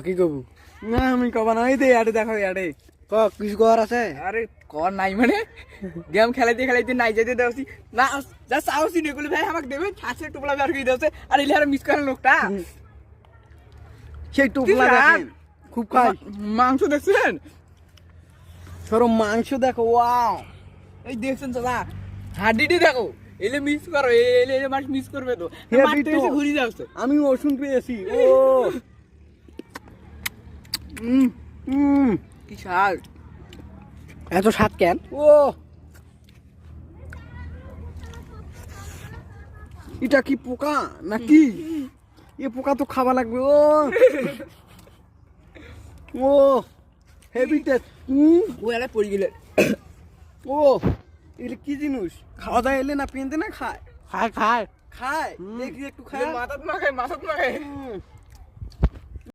কি কবু না আমি কবা না এই দে আরে দেখো আরে কিছু কর আছে আরে কর নাই মানে গেম খেলাইতে খেলাইতে নাই যেতে দেওছি না যা চাওছি নেগুলো ভাই আমাকে দেবে ছাছে টুপলা বের করে দেওছে আর ইলে আর মিস করেন লোকটা সেই টুকলা দেখেন খুব খাই মাংস দেখছেন সরো মাংস দেখো ওয়াও এই দেখছেন দাদা হাড্ডিটি দেখো এলে মিস করো এলে এলে মাছ মিস করবে তো Heavy মারতে তো। এসে ঘুরে যাচ্ছে আমি ওষুধ পেয়েছি ও কি স্বাদ এত স্বাদ কেন ও এটা কি পোকা নাকি এ পোকা তো খাওয়া লাগবে ও ও হেভি টেস্ট ও এলে পড়ে গেলে ও এগুলো কি জিনিস খাওয়া দাওয়া এলে না পেনতে না খায় খায় খায় খায় দেখি একটু খায় মাথাত মাখায়